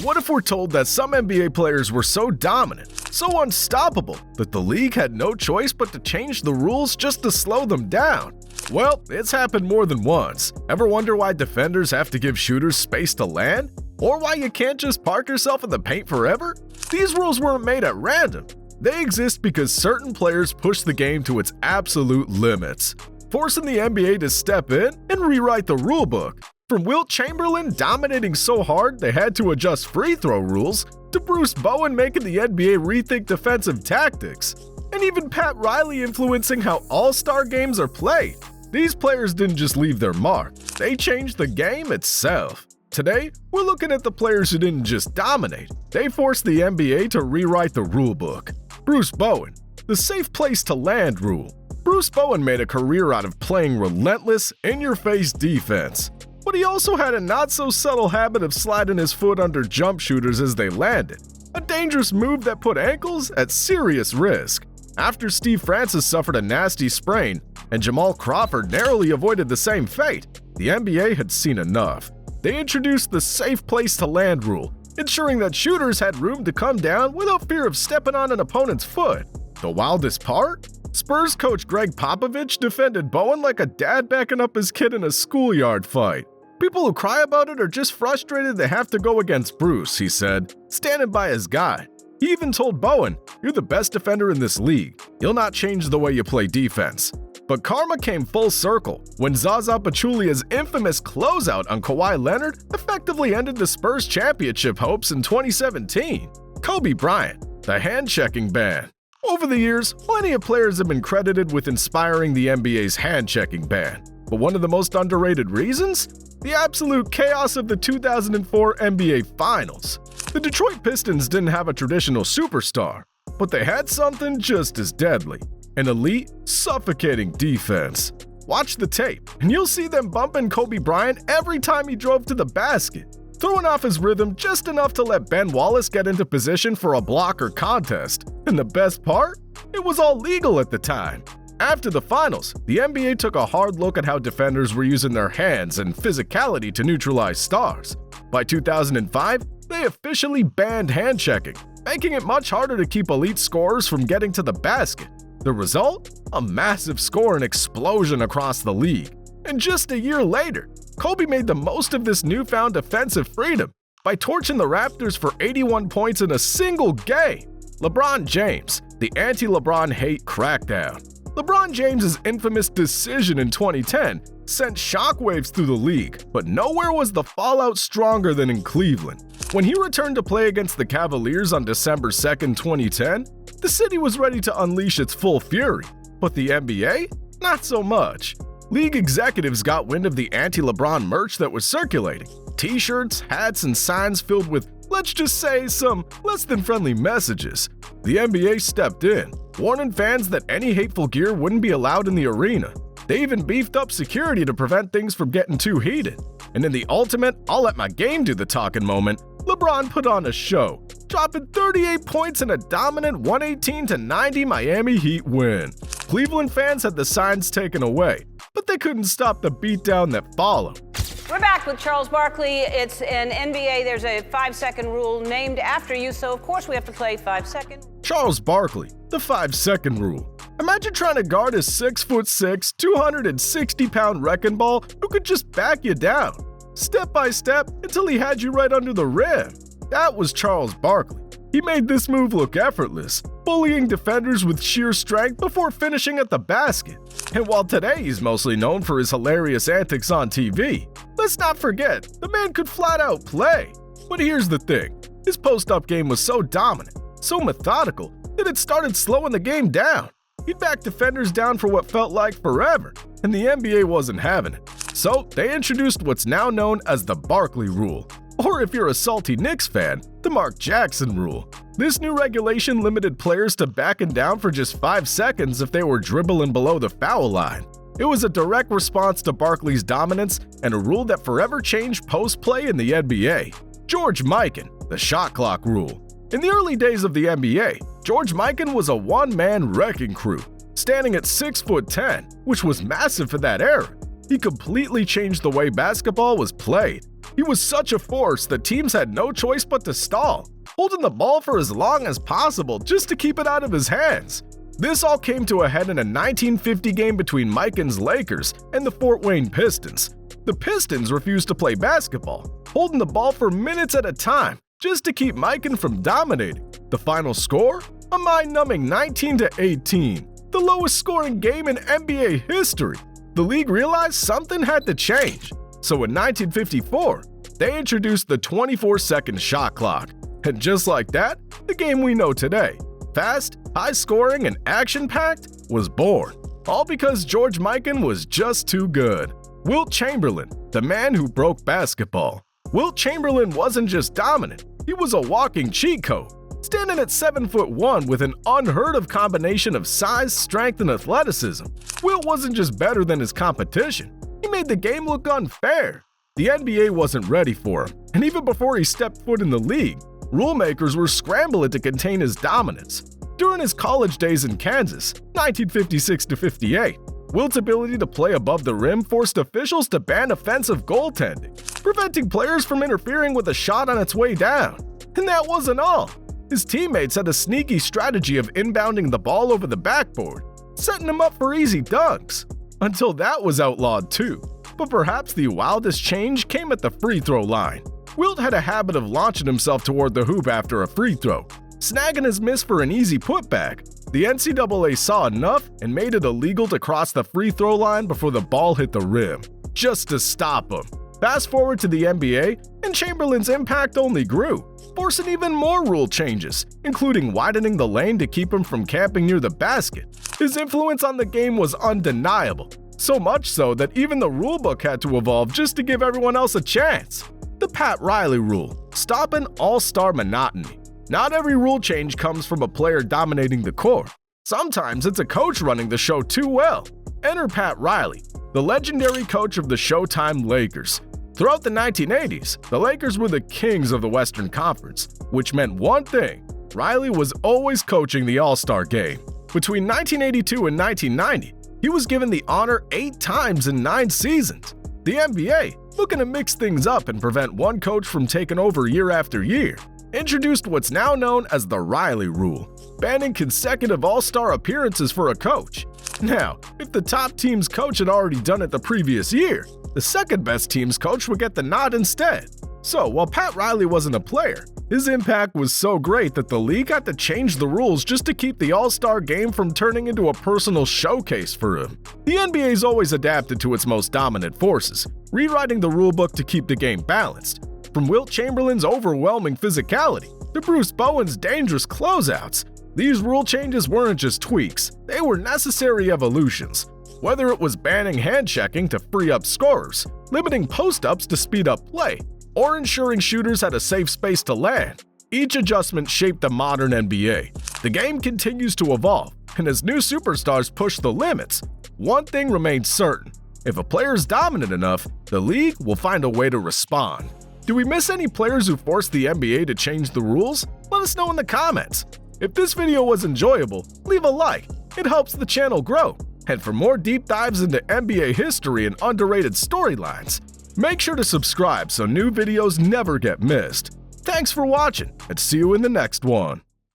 What if we're told that some NBA players were so dominant, so unstoppable, that the league had no choice but to change the rules just to slow them down? Well, it's happened more than once. Ever wonder why defenders have to give shooters space to land? Or why you can't just park yourself in the paint forever? These rules weren't made at random. They exist because certain players push the game to its absolute limits, forcing the NBA to step in and rewrite the rulebook. From Wilt Chamberlain dominating so hard they had to adjust free throw rules, to Bruce Bowen making the NBA rethink defensive tactics, and even Pat Riley influencing how all-star games are played. These players didn't just leave their mark, they changed the game itself. Today, we're looking at the players who didn't just dominate, they forced the NBA to rewrite the rulebook. Bruce Bowen, the safe place to land rule. Bruce Bowen made a career out of playing relentless, in-your-face defense. But he also had a not-so-subtle habit of sliding his foot under jump shooters as they landed, a dangerous move that put ankles at serious risk. After Steve Francis suffered a nasty sprain and Jamal Crawford narrowly avoided the same fate, the NBA had seen enough. They introduced the safe place to land rule, ensuring that shooters had room to come down without fear of stepping on an opponent's foot. The wildest part? Spurs coach Greg Popovich defended Bowen like a dad backing up his kid in a schoolyard fight. People who cry about it are just frustrated they have to go against Bruce, he said, standing by his guy. He even told Bowen, "You're the best defender in this league. You'll not change the way you play defense." But karma came full circle when Zaza Pachulia's infamous closeout on Kawhi Leonard effectively ended the Spurs championship hopes in 2017. Kobe Bryant, the hand-checking ban. Over the years, plenty of players have been credited with inspiring the NBA's hand-checking ban. But one of the most underrated reasons? The absolute chaos of the 2004 NBA Finals. The Detroit Pistons didn't have a traditional superstar, but they had something just as deadly: an elite, suffocating defense. Watch the tape, and you'll see them bumping Kobe Bryant every time he drove to the basket, throwing off his rhythm just enough to let Ben Wallace get into position for a block or contest. And the best part? It was all legal at the time. After the finals, the NBA took a hard look at how defenders were using their hands and physicality to neutralize stars. By 2005, they officially banned hand-checking, making it much harder to keep elite scorers from getting to the basket. The result? A massive scoring explosion across the league. And just a year later, Kobe made the most of this newfound defensive freedom by torching the Raptors for 81 points in a single game. LeBron James, the anti-LeBron hate crackdown. LeBron James's infamous decision in 2010 sent shockwaves through the league, but nowhere was the fallout stronger than in Cleveland. When he returned to play against the Cavaliers on December 2nd, 2010, the city was ready to unleash its full fury. But the NBA? Not so much. League executives got wind of the anti-LeBron merch that was circulating. T-shirts, hats, and signs filled with, let's just say, some less-than-friendly messages. The NBA stepped in, warning fans that any hateful gear wouldn't be allowed in the arena. They even beefed up security to prevent things from getting too heated. And in the ultimate "I'll let my game do the talking" moment, LeBron put on a show, dropping 38 points in a dominant 118-90 Miami Heat win. Cleveland fans had the signs taken away, but they couldn't stop the beatdown that followed. We're back with Charles Barkley. It's an NBA. There's a 5-second rule named after you, so of course we have to play 5 seconds. Charles Barkley, the 5-second rule. Imagine trying to guard a 6'6", 260-pound wrecking ball who could just back you down, step by step, until he had you right under the rim. That was Charles Barkley. He made this move look effortless, bullying defenders with sheer strength before finishing at the basket. And while today he's mostly known for his hilarious antics on TV, let's not forget, the man could flat out play. But here's the thing, his post-up game was so dominant, so methodical, that it started slowing the game down. He'd back defenders down for what felt like forever, and the NBA wasn't having it. So they introduced what's now known as the Barkley Rule, or if you're a salty Knicks fan, the Mark Jackson Rule. This new regulation limited players to backing down for just 5 seconds if they were dribbling below the foul line. It was a direct response to Barkley's dominance and a rule that forever changed post play in the NBA. George Mikan, the shot clock rule. In the early days of the NBA, George Mikan was a one-man wrecking crew, standing at 6'10", which was massive for that era. He completely changed the way basketball was played. He was such a force that teams had no choice but to stall, holding the ball for as long as possible just to keep it out of his hands. This all came to a head in a 1950 game between Mikan's Lakers and the Fort Wayne Pistons. The Pistons refused to play basketball, holding the ball for minutes at a time just to keep Mikan from dominating. The final score? A mind-numbing 19-18, the lowest scoring game in NBA history. The league realized something had to change. So in 1954, they introduced the 24-second shot clock. And just like that, the game we know today, fast, high-scoring, and action-packed, was born. All because George Mikan was just too good. Wilt Chamberlain, the man who broke basketball. Wilt Chamberlain wasn't just dominant, he was a walking cheat code. Standing at 7'1" with an unheard-of combination of size, strength, and athleticism, Wilt wasn't just better than his competition, he made the game look unfair. The NBA wasn't ready for him, and even before he stepped foot in the league, rule makers were scrambling to contain his dominance. During his college days in Kansas, 1956-58, Wilt's ability to play above the rim forced officials to ban offensive goaltending, preventing players from interfering with a shot on its way down. And that wasn't all. His teammates had a sneaky strategy of inbounding the ball over the backboard, setting him up for easy dunks. Until that was outlawed too. But perhaps the wildest change came at the free throw line. Wilt had a habit of launching himself toward the hoop after a free throw, snagging his miss for an easy putback. The NCAA saw enough and made it illegal to cross the free throw line before the ball hit the rim, just to stop him. Fast forward to the NBA, and Chamberlain's impact only grew, forcing even more rule changes, including widening the lane to keep him from camping near the basket. His influence on the game was undeniable, so much so that even the rulebook had to evolve just to give everyone else a chance. The Pat Riley rule, stopping all-star monotony. Not every rule change comes from a player dominating the court. Sometimes it's a coach running the show too well. Enter Pat Riley, the legendary coach of the Showtime Lakers. Throughout the 1980s, the Lakers were the kings of the Western Conference, which meant one thing: Riley was always coaching the All-Star game. Between 1982 and 1990, he was given the honor 8 times in 9 seasons. The NBA, looking to mix things up and prevent one coach from taking over year after year, introduced what's now known as the Riley Rule, banning consecutive All-Star appearances for a coach. Now, if the top team's coach had already done it the previous year, the second-best team's coach would get the nod instead. So, while Pat Riley wasn't a player, his impact was so great that the league had to change the rules just to keep the All-Star game from turning into a personal showcase for him. The NBA's always adapted to its most dominant forces, rewriting the rulebook to keep the game balanced. From Wilt Chamberlain's overwhelming physicality to Bruce Bowen's dangerous closeouts, these rule changes weren't just tweaks, they were necessary evolutions. Whether it was banning hand-checking to free up scorers, limiting post-ups to speed up play, or ensuring shooters had a safe space to land, each adjustment shaped the modern NBA. The game continues to evolve, and as new superstars push the limits, one thing remains certain: if a player's dominant enough, the league will find a way to respond. Do we miss any players who forced the NBA to change the rules? Let us know in the comments. If this video was enjoyable, leave a like, it helps the channel grow. And for more deep dives into NBA history and underrated storylines, make sure to subscribe so new videos never get missed. Thanks for watching, and see you in the next one.